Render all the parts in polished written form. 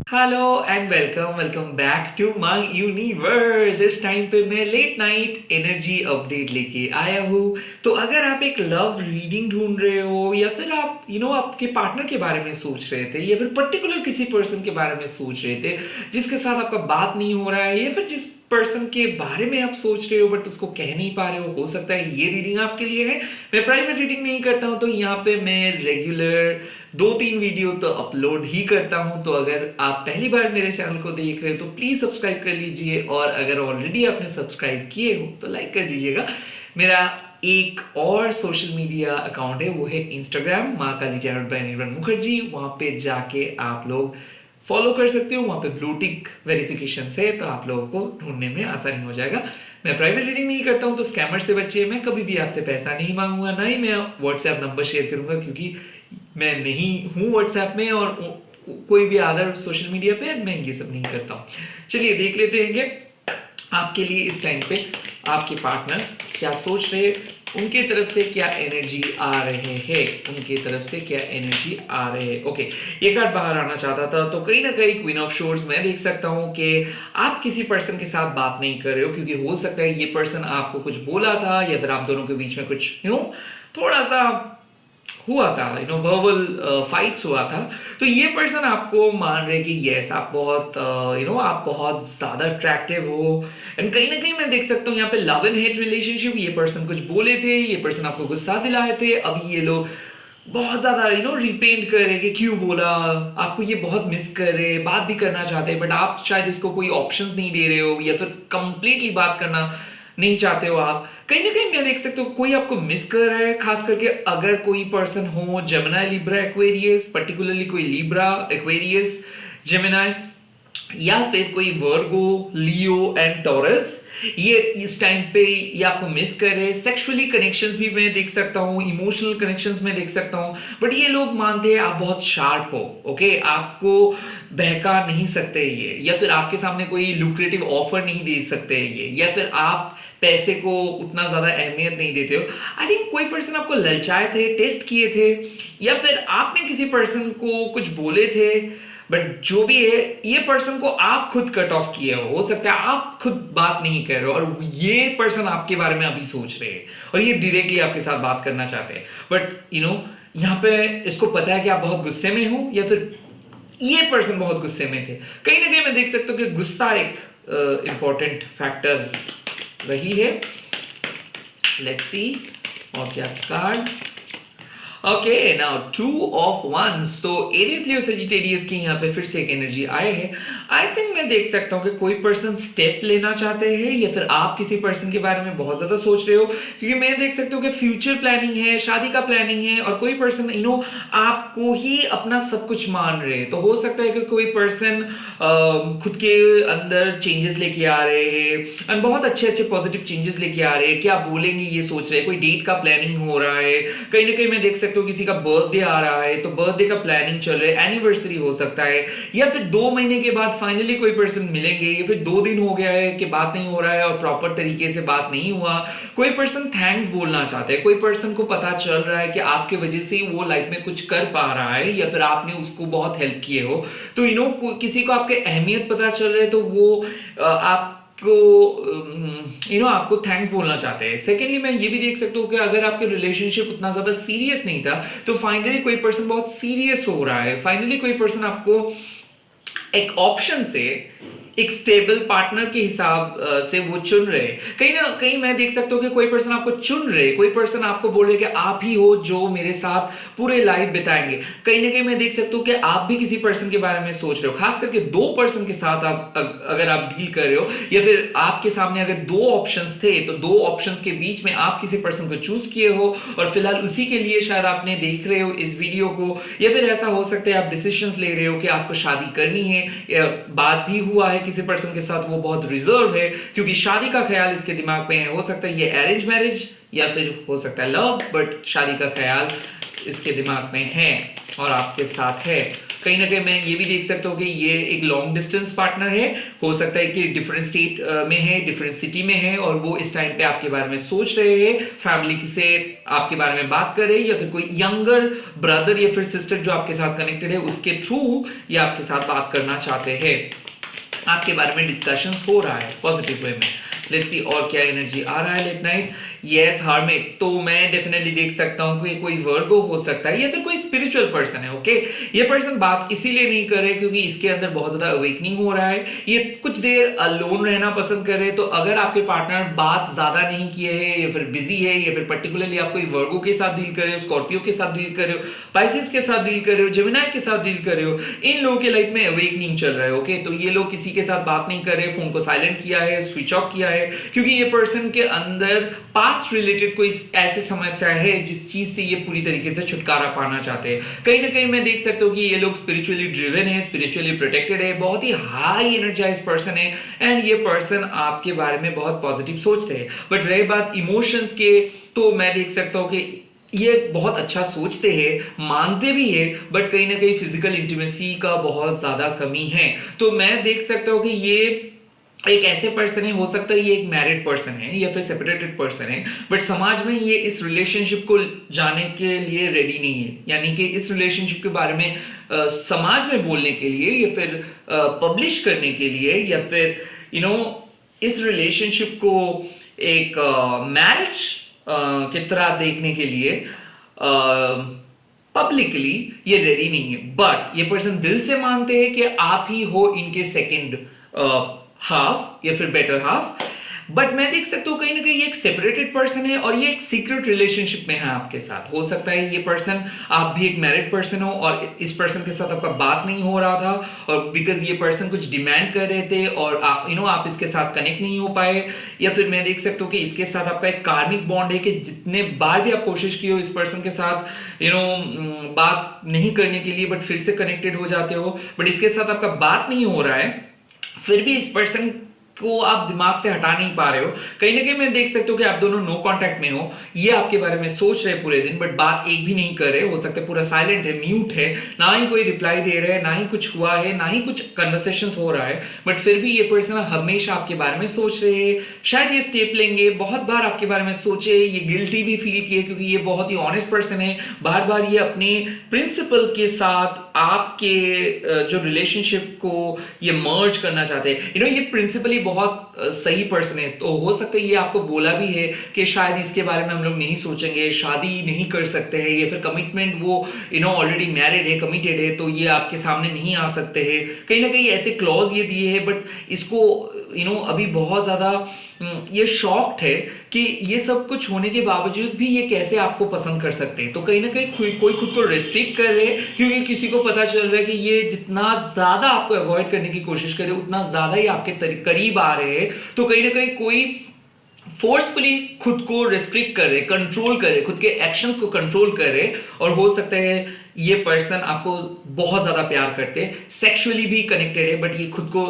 Hello and welcome back to my universe. इस time पे मैं लेट नाइट एनर्जी अपडेट लेके आया हूँ। तो अगर आप एक लव रीडिंग ढूंढ रहे हो या फिर आप आपके पार्टनर के बारे में सोच रहे थे या फिर पर्टिकुलर किसी पर्सन के बारे में सोच रहे थे जिसके साथ आपका बात नहीं हो रहा है या फिर जिस पर्सन के बारे में आप सोच रहे हो बट उसको कह नहीं पा रहे हो सकता है ये रीडिंग आपके लिए है। मैं प्राइवेट रीडिंग नहीं करता हूँ, तो यहाँ पे मैं रेगुलर 2-3 वीडियो तो अपलोड ही करता हूँ। तो अगर आप पहली बार मेरे चैनल को देख रहे हो तो प्लीज सब्सक्राइब कर लीजिए, और अगर ऑलरेडी आपने सब्सक्राइब किए हो तो लाइक कर दीजिएगा। मेरा एक और सोशल मीडिया अकाउंट है, वो है इंस्टाग्राम माँ काली चैनल बाय निर्वन मुखर्जी। वहां पे जाके आप लोग फॉलो कर सकते हो, वहां पे ब्लू टिक वेरिफिकेशन से, तो आप लोगों को ढूंढने में आसानी हो जाएगा। मैं प्राइवेट रीडिंग नहीं करता हूं तो स्कैमर से बचिए। मैं कभी भी आपसे पैसा नहीं मांगूंगा, ना ही मैं व्हाट्सएप नंबर शेयर करूंगा, क्योंकि मैं नहीं हूं व्हाट्सएप में और कोई भी अदर सोशल मीडिया पे मैं ये सब नहीं करता हूं। चलिए देख लेते हैं कि आपके लिए इस टाइम पे आपके पार्टनर क्या सोच रहे, उनके तरफ से क्या एनर्जी आ रहे हैं, उनके तरफ से क्या एनर्जी आ रहे हैं। ओके, ये कार्ड बाहर आना चाहता था, तो कहीं ना कहीं क्वीन ऑफ शोर्स मैं देख सकता हूं कि आप किसी पर्सन के साथ बात नहीं कर रहे हो, क्योंकि हो सकता है ये पर्सन आपको कुछ बोला था या फिर आप दोनों के बीच में कुछ थोड़ा सा हुआ था, वर्बल फाइट्स हुआ था। तो ये पर्सन आपको मान रहे कि यस आप बहुत आप बहुत ज्यादा अट्रैक्टिव हो। एंड कहीं ना कहीं मैं देख सकता हूँ यहाँ पे लव एंड हेट रिलेशनशिप। ये पर्सन कुछ बोले थे, ये पर्सन आपको गुस्सा दिलाए थे, अभी ये लोग बहुत ज्यादा रिपेंट कर रहे कि क्यों बोला, आपको ये बहुत मिस कर रहे, बात भी करना चाहते हैं बट आप शायद इसको कोई ऑप्शंस नहीं दे रहे हो या फिर कंप्लीटली बात करना नहीं चाहते हो। आप कहीं ना कहीं मैं देख सकते हो कोई आपको मिस कर रहा है, खास करके अगर कोई पर्सन हो जेमिनी लिब्रा एक्वेरियस, पर्टिकुलरली कोई लिब्रा एक्वेरियस जेमिनी, या फिर कोई वर्गो लियो एंड टॉरस, ये इस टाइम पे ये आपको मिस कर रहे हैं। सेक्सुअली कनेक्शंस भी मैं देख सकता हूँ, इमोशनल कनेक्शंस में देख सकता हूँ, बट ये लोग मानते हैं आप बहुत शार्प हो। ओके, आपको बहका नहीं सकते ये, या फिर आपके सामने कोई लुक्रेटिव ऑफर नहीं दे सकते ये, या फिर आप पैसे को उतना ज्यादा अहमियत नहीं देते हो। आई थिंक कोई पर्सन आपको ललचाए थे, टेस्ट किए थे, या फिर आपने किसी पर्सन को कुछ बोले थे, बट जो भी है ये पर्सन को आप खुद कट ऑफ किए हो सकता है आप खुद बात नहीं कर रहे हो, और ये पर्सन आपके बारे में अभी सोच रहे हैं और ये डायरेक्टली आपके साथ बात करना चाहते हैं। बट यहाँ पे इसको पता है कि आप बहुत गुस्से में हो, या फिर ये पर्सन बहुत गुस्से में थे। कहीं ना कहीं मैं देख सकता हूँ कि गुस्सा एक इंपॉर्टेंट फैक्टर रही है। लेट्स सी और क्या card. Okay, now 2 of wands, तो एरीज लियो सजिटेरियस की यहाँ पे फिर से एक एनर्जी आए है। आई थिंक मैं देख सकता हूँ कि कोई पर्सन स्टेप लेना चाहते हैं, या फिर आप किसी पर्सन के बारे में बहुत ज्यादा सोच रहे हो, क्योंकि मैं देख सकता हूँ कि फ्यूचर प्लानिंग है, शादी का प्लानिंग है, और कोई पर्सन आपको ही अपना सब कुछ मान रहे हैं। तो हो सकता है कि कोई पर्सन खुद के अंदर चेंजेस लेके आ रहे हैं, एंड बहुत अच्छे अच्छे पॉजिटिव चेंजेस लेके आ रहे हैं। क्या बोलेंगे ये सोच रहे हैं, कोई डेट का प्लानिंग हो रहा है, कहीं ना कहीं मैं देख सकता हूँ किसी का बर्थडे आ रहा है तो बर्थडे का प्लानिंग चल रहा है, एनिवर्सरी हो सकता है, या फिर 2 महीने के बाद फाइनली कोई पर्सन मिलेंगे, या फिर 2 दिन हो गया है कि बात नहीं हो रहा है और प्रॉपर तरीके से बात नहीं हुआ। कोई पर्सन थैंक्स बोलना चाहता है, कोई पर्सन को पता चल रहा है कि आपके वजह से वो लाइफ में कुछ कर पा रहा है, या फिर आपने उसको बहुत हेल्प किए हो। तो किसी को आपके अहमियत पता चल रहा है, तो वो आप आपको थैंक्स बोलना चाहते हैं। सेकेंडली मैं ये भी देख सकता हूँ कि अगर आपके रिलेशनशिप उतना ज्यादा सीरियस नहीं था, तो फाइनली कोई पर्सन बहुत सीरियस हो रहा है। फाइनली कोई पर्सन आपको एक ऑप्शन से एक स्टेबल पार्टनर के हिसाब से वो चुन रहे। कहीं ना कहीं मैं देख सकता हूँ कि कोई पर्सन आपको चुन रहे, कोई पर्सन आपको बोल रहे कि आप ही हो जो मेरे साथ पूरे लाइफ बिताएंगे। कहीं ना कहीं मैं देख सकता हूँ कि आप भी किसी पर्सन के बारे में सोच रहे हो, खास करके 2 पर्सन के साथ आप अगर आप डील कर रहे हो, या फिर आपके सामने अगर 2 ऑप्शंस थे तो 2 ऑप्शंस के बीच में आप किसी पर्सन को चूज किए हो, और फिलहाल उसी के लिए शायद आपने देख रहे हो इस वीडियो को। या फिर ऐसा हो सकता है आप डिसीजंस ले रहे हो कि आपको शादी करनी है, या बात भी हुआ है किसी पर्सन के साथ, वो बहुत रिजर्व है क्योंकि शादी का ख्याल इसके दिमाग में है। हो सकता है ये अरेंज मैरिज या फिर हो सकता है लव, बट शादी का ख्याल इसके दिमाग में है और आपके साथ है। कहीं ना कहीं मैं ये भी देख सकता हूँ कि ये एक लॉन्ग डिस्टेंस पार्टनर है, हो सकता है कि डिफरेंट स्टेट में है, डिफरेंट सिटी में है, और वो इस टाइम पे आपके बारे में सोच रहे हैं, फैमिली से आपके बारे में बात कर रहे हैं, या फिर कोई यंगर ब्रदर या फिर सिस्टर जो आपके साथ कनेक्टेड है उसके थ्रू ये आपके साथ बात करना चाहते हैं, आपके बारे में डिस्कशंस हो रहा है पॉजिटिव वे में। लेट्स सी और क्या एनर्जी आ रहा है लेट नाइट। यस हार्मिट, तो मैं डेफिनेटली देख सकता हूं कि कोई वर्गो हो सकता है या फिर कोई स्पिरिचुअल पर्सन है। ओके, ये पर्सन बात इसीलिए नहीं कर रहे क्योंकि इसके अंदर बहुत ज्यादा अवेकनिंग हो रहा है, ये कुछ देर अलोन रहना पसंद कर रहे हैं। तो अगर आपके पार्टनर बात ज्यादा नहीं किए हैं या फिर बिजी है या फिर पर्टिकुलरली आप कोई वर्गो के साथ डील कर रहे हो, स्कॉर्पियो के साथ डील कर रहे हो, पाइसेस के साथ डील कर रहे हो, जेमिनी के साथ डील कर रहे हो, इन लोगों के लाइफ में अवेकनिंग चल रहा है। ओके, तो ये लोग किसी के साथ बात नहीं कर रहे, फोन को साइलेंट किया है, स्विच ऑफ किया है, क्योंकि ये पर्सन के अंदर पास्ट रिलेटेड कोई ऐसी समस्या है जिस चीज से ये पूरी तरीके से छुटकारा पाना चाहते हैं। कहीं ना कहीं मैं देख सकता हूं कि ये लोग स्पिरिचुअली ड्रिवन है, स्पिरिचुअली प्रोटेक्टेड है, बहुत ही हाई एनर्जाइज पर्सन है, एंड ये पर्सन आपके बारे में बहुत पॉजिटिव सोचते हैं। बट रही बात इमोशंस के, तो मैं देख सकता हूं कि ये बहुत अच्छा सोचते हैं, मानते भी है, बट कहीं ना कहीं फिजिकल इंटीमेसी का बहुत ज्यादा कमी है। तो मैं देख सकता हूं कि ये एक ऐसे पर्सन है, हो सकता है ये एक मैरिड पर्सन है या फिर सेपरेटेड पर्सन है, बट समाज में ये इस रिलेशनशिप को जाने के लिए रेडी नहीं है, यानी कि इस रिलेशनशिप के बारे में समाज में बोलने के लिए या फिर पब्लिश करने के लिए या फिर इस रिलेशनशिप को एक मैरिज की तरह देखने के लिए पब्लिकली ये रेडी नहीं है। बट ये पर्सन दिल से मानते हैं कि आप ही हो इनके सेकंड हाफ या फिर बेटर हाफ। बट मैं देख सकता हूँ कहीं ना कहीं ये एक सेपरेटेड पर्सन है और ये एक सीक्रेट रिलेशनशिप में है आपके साथ। हो सकता है ये पर्सन, आप भी एक मैरिड पर्सन हो और इस पर्सन के साथ आपका बात नहीं हो रहा था, और बिकॉज ये पर्सन कुछ डिमांड कर रहे थे और आप आप इसके साथ कनेक्ट नहीं हो पाए, या फिर मैं देख सकता हूँ कि इसके साथ आपका एक कार्मिक बॉन्ड है कि जितने बार भी आप कोशिश की हो इस पर्सन के साथ बात नहीं करने के लिए, बट फिर से कनेक्टेड हो जाते हो, बट इसके साथ आपका बात नहीं हो रहा है, फिर भी इस पर्सन को आप दिमाग से हटा नहीं पा रहे हो। कहीं ना कहीं मैं देख सकता हूँ कि आप दोनों नो कांटेक्ट में हो, ये आपके बारे में सोच रहे पूरे दिन, बट बात एक भी नहीं कर रहे, हो सकता है पूरा साइलेंट है, म्यूट है, ना ही कोई रिप्लाई दे रहे हैं, ना ही कुछ हुआ है, ना ही कुछ कन्वर्सेशंस हो रहा है, बट फिर भी ये पर्सन हमेशा आपके बारे में सोच रहे हैं। शायद ये स्टेप लेंगे, बहुत बार आपके बारे में सोचे, ये गिल्टी भी फील किए क्योंकि ये बहुत ही ऑनेस्ट पर्सन है, बार बार ये अपने प्रिंसिपल के साथ आपके जो रिलेशनशिप को ये मर्ज करना चाहते हैं। ये प्रिंसिपली बहुत सही पर्सन है, तो हो सकता है ये आपको बोला भी है कि शायद इसके बारे में हम लोग नहीं सोचेंगे, शादी नहीं कर सकते हैं, या फिर कमिटमेंट वो ऑलरेडी मैरिड है, कमिटेड है, तो ये आपके सामने नहीं आ सकते हैं। कहीं ना कहीं ऐसे क्लॉज ये दिए हैं, बट इसको अभी बहुत ज्यादा ये शॉक्ड है कि ये सब कुछ होने के बावजूद भी ये कैसे आपको पसंद कर सकते हैं। तो कहीं ना कहीं कोई खुद को रेस्ट्रिक्ट कर रहे हैं, क्योंकि किसी को पता चल रहा है कि ये जितना ज्यादा आपको अवॉइड करने की कोशिश करे उतना ज्यादा ही आपके करीब आ रहे हैं। तो कहीं ना कहीं कोई फोर्सफुली खुद को रेस्ट्रिक्ट कर रहे, कंट्रोल कर रहे, खुद के एक्शंस को कंट्रोल कर रहे, और हो सकता है ये पर्सन आपको बहुत ज्यादा प्यार करते, सेक्सुअली भी कनेक्टेड है, बट ये खुद को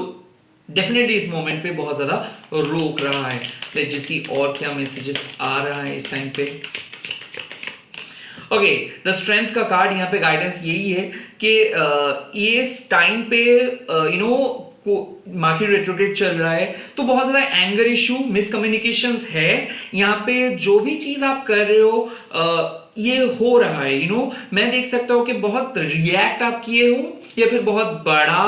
डेफिनेटली इस मोमेंट पे बहुत ज्यादा रोक रहा है। लेट्स जस्ट सी और क्या मैसेजेस आ रहा है इस टाइम पे। ओके, द स्ट्रेंथ का कार्ड यहाँ पे गाइडेंस यही है कि ये टाइम पे मार्केट रेट्रोग्रेड चल रहा है, तो बहुत ज्यादा एंगर इशू, मिसकम्युनिकेशंस है यहाँ पे। जो भी चीज आप कर रहे हो ये हो रहा है, मैं देख सकता हूं कि बहुत रिएक्ट आप किए हो या फिर बहुत बड़ा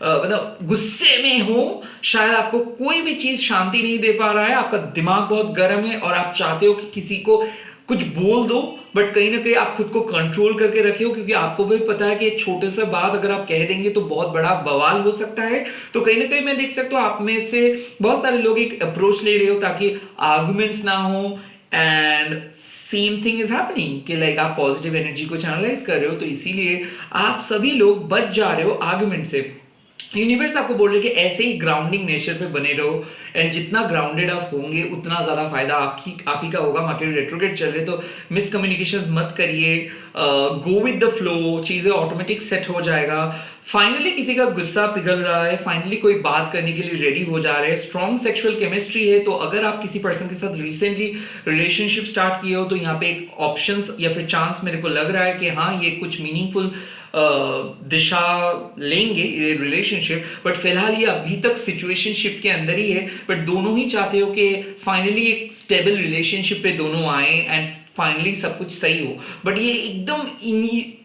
मतलब गुस्से में हो, शायद आपको कोई भी चीज शांति नहीं दे पा रहा है, आपका दिमाग बहुत गर्म है और आप चाहते हो कि किसी को कुछ बोल दो, बट कहीं ना कहीं आप खुद को कंट्रोल करके रखे हो, क्योंकि आपको भी पता है कि एक छोटे सा बात अगर आप कह देंगे तो बहुत बड़ा बवाल हो सकता है। तो कहीं ना कहीं मैं देख सकता हूँ आप में से बहुत सारे लोग एक अप्रोच ले रहे हो ताकि आर्गुमेंट्स ना हो, and same thing is happening कि लाइक आप पॉजिटिव एनर्जी को चैनलाइज कर रहे हो, तो इसीलिए आप सभी लोग बच जा रहे हो आर्गुमेंट से। यूनिवर्स आपको बोल रहे कि ऐसे ही ग्राउंडिंग नेचर पे बने रहो, एंड जितना ग्राउंडेड आप होंगे उतना ज्यादा फायदा आप ही का होगा। मार्केट रेट्रोग्रेड चल रहे तो मिसकम्युनिकेशंस मत करिए, गो विद द फ्लो, चीजें ऑटोमेटिक सेट हो जाएगा। फाइनली किसी का गुस्सा पिघल रहा है, फाइनली कोई बात करने के लिए रेडी हो जा रहे हैं, स्ट्रॉन्ग सेक्सुअल केमिस्ट्री है। तो अगर आप किसी पर्सन के साथ रिसेंटली रिलेशनशिप स्टार्ट किए हो तो यहाँ पे एक ऑप्शंस या फिर चांस मेरे को लग रहा है कि हाँ ये कुछ मीनिंगफुल दिशा लेंगे ये रिलेशनशिप, बट फिलहाल ये अभी तक सिचुएशनशिप के अंदर ही है। बट दोनों ही चाहते हो कि फाइनली एक स्टेबल रिलेशनशिप पे दोनों आए एंड फाइनली सब कुछ सही हो। बट ये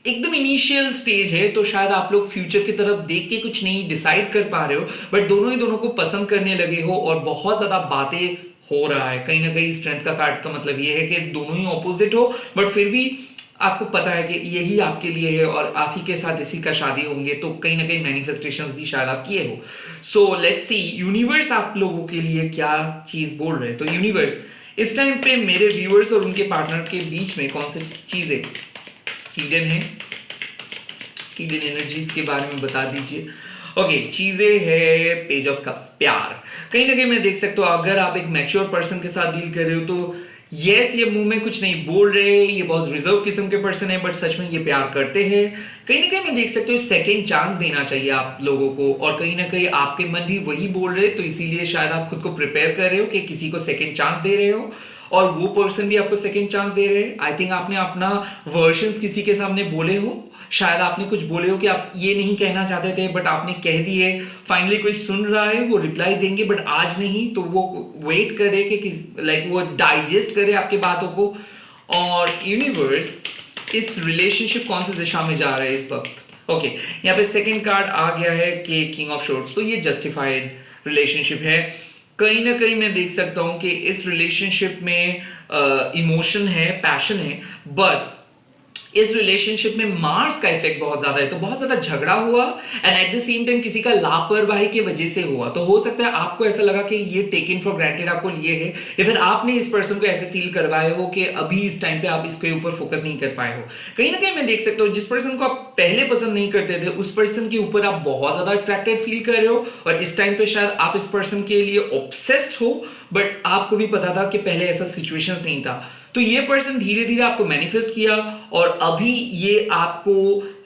एकदम इनिशियल स्टेज है, तो शायद आप लोग फ्यूचर की तरफ देख के कुछ नहीं डिसाइड कर पा रहे हो, बट दोनों ही दोनों को पसंद करने लगे हो और बहुत ज्यादा बातें हो रहा है। कहीं ना कहीं स्ट्रेंथ का कार्ड का मतलब ये है कि दोनों ही ऑपोजिट हो, बट फिर भी आपको पता है कि यही आपके लिए है और आप ही के साथ इसी का शादी होंगे, तो कहीं ना कहीं मैनिफेस्टेशंस भी शायद आप किए हो। सो लेट्स सी यूनिवर्स आप लोगों के लिए क्या चीज बोल रहे हैं। तो यूनिवर्स इस टाइम पे मेरे व्यूअर्स और उनके पार्टनर के बीच में कौन सी चीजें हिडन है, हिडन एनर्जीज के बारे में बता दीजिए। ओके, चीजें है पेज ऑफ कप्स, प्यार। कहीं ना कहीं मैं देख सकता हूं अगर आप एक मैच्योर पर्सन के साथ डील कर रहे हो तो यस, ये मुंह में कुछ नहीं बोल रहे, ये बहुत रिजर्व किस्म के पर्सन है, बट सच में ये प्यार करते हैं। कहीं ना कहीं मैं देख सकता हूँ सेकेंड चांस देना चाहिए आप लोगों को, और कहीं ना कहीं आपके मन भी वही बोल रहे, तो इसीलिए शायद आप खुद को प्रिपेयर कर रहे हो कि किसी को सेकेंड चांस दे रहे हो और वो पर्सन भी आपको सेकेंड चांस दे रहे हैं। आई थिंक आपने अपना वर्जन्स किसी के सामने बोले हो, शायद आपने कुछ बोले हो कि आप ये नहीं कहना चाहते थे बट आपने कह दिए। फाइनली कोई सुन रहा है, वो रिप्लाई देंगे बट आज नहीं, तो वो वेट करे कि लाइक वो डाइजेस्ट करे आपकी बातों को। और यूनिवर्स इस रिलेशनशिप कौन सी दिशा में जा रहा है इस वक्त। ओके, यहाँ पे सेकंड कार्ड आ गया है कि किंग ऑफ शॉर्ट्स, तो ये जस्टिफाइड रिलेशनशिप है। कहीं ना कहीं मैं देख सकता हूं कि इस रिलेशनशिप में इमोशन है, पैशन है, बट इस रिलेशनशिप में मार्स का इफेक्ट बहुत ज्यादा है, तो बहुत ज्यादा झगड़ा हुआ and at the same time किसी का लापरवाही की वजह से हुआ। तो हो सकता है आपको ऐसा लगा कि ये टेकन फॉर ग्रांटेड आपको लिए है, या फिर आपने इस पर्सन को ऐसे फील करवाए हो कि अभी इस टाइम पे आप इसके ऊपर फोकस नहीं कर पाए हो। कहीं ना कहीं मैं देख सकता हूँ जिस पर्सन को आप पहले पसंद नहीं करते थे उस पर्सन के ऊपर आप बहुत ज्यादा अट्रैक्टेड फील कर रहे हो, और इस टाइम पे शायद आप इस पर्सन के लिए ऑब्सेस्ड हो, बट आपको भी पता था कि पहले ऐसा सिचुएशंस नहीं था। तो ये पर्सन धीरे धीरे आपको मैनिफेस्ट किया और अभी ये आपको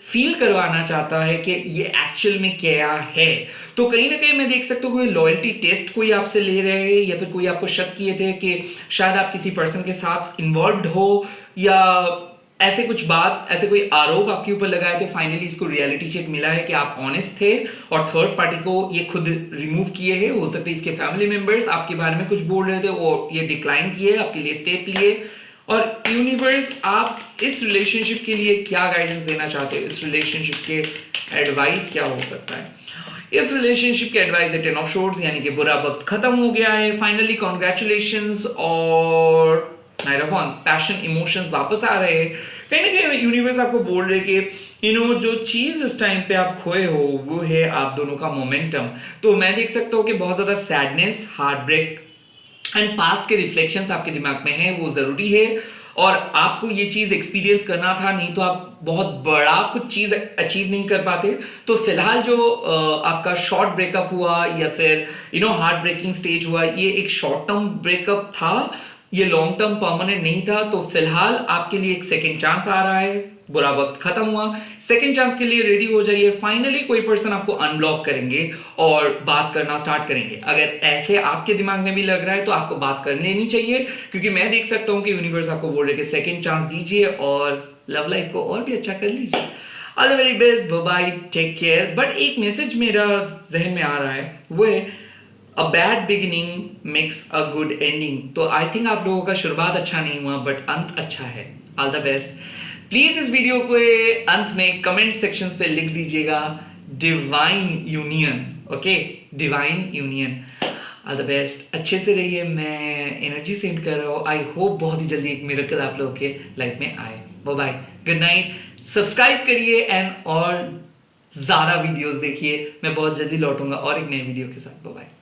फील करवाना चाहता है कि ये एक्चुअल में क्या है। तो कहीं ना कहीं मैं देख सकता हूँ कोई लॉयल्टी टेस्ट कोई आपसे ले रहे हैं, या फिर कोई आपको शक किए थे कि शायद आप किसी पर्सन के साथ इन्वॉल्व हो, या ऐसे कुछ बात, ऐसे कोई आरोप आपके ऊपर लगाए थे। फाइनली इसको रियलिटी चेक मिला है कि आप ऑनेस्ट थे और थर्ड पार्टी को ये खुद रिमूव किए हैं। हो सकता है इसके फैमिली मेंबर्स आपके बारे में कुछ बोल रहे थे और ये डिक्लाइन किए, आपके लिए स्टेप लिए। और यूनिवर्स आप इस रिलेशनशिप के लिए क्या गाइडेंस देना चाहते हो, इस रिलेशनशिप के एडवाइस क्या हो सकता है। इस रिलेशनशिप के एडवाइस है टेन ऑफ शॉर्ट्स, यानी कि बुरा वक्त खत्म हो गया है फाइनली, कॉन्ग्रेचुलेशंस। और night of wands, passion emotions वापस आ रहे हैं। कहीं ना कहीं यूनिवर्स आपको बोल रहे कि जो चीज इस टाइम पे आप खोए हो वो है आप दोनों का मोमेंटम। तो मैं देख सकता हूँ कि बहुत ज्यादा sadness, heart break and past के रिफ्लेक्शंस आपके दिमाग में है, वो जरूरी है और आपको ये चीज एक्सपीरियंस करना था, नहीं तो आप बहुत बड़ा कुछ चीज अचीव नहीं कर पाते। तो फिलहाल जो आपका शॉर्ट ब्रेकअप हुआ या फिर हार्ट ब्रेकिंग स्टेज हुआ, ये एक शॉर्ट टर्म ब्रेकअप था, ये लॉन्ग टर्म परमानेंट नहीं था। तो फिलहाल आपके लिए एक सेकेंड चांस आ रहा है, बुरा वक्त खत्म हुआ, सेकेंड चांस के लिए रेडी हो जाइए। फाइनली कोई पर्सन आपको अनब्लॉक करेंगे और बात करना स्टार्ट करेंगे। अगर ऐसे आपके दिमाग में भी लग रहा है तो आपको बात कर लेनी चाहिए, क्योंकि मैं देख सकता हूं कि यूनिवर्स आपको बोल रहे कि सेकेंड चांस दीजिए और लव लाइफ को और भी अच्छा कर लीजिए। All the very best, bye bye, take care. But एक मैसेज मेरा जहन में आ रहा है, वो है a bad beginning makes a good ending. तो आई थिंक आप लोगों का शुरुआत अच्छा नहीं हुआ बट अंत अच्छा है। All the best. प्लीज इस वीडियो के अंत में कमेंट सेक्शंस पे लिख दीजिएगा divine union, okay, divine union. All the best, अच्छे से रहिए। मैं एनर्जी सेंड कर रहा हूँ। आई होप बहुत ही जल्दी एक मिरेकल आप लोगों के लाइफ में आए। Bye bye, good night. Subscribe करिए एंड और ज्यादा वीडियोस देखिए। मैं बहुत जल्दी लौटूंगा और एक नए वीडियो के साथ। Bye bye.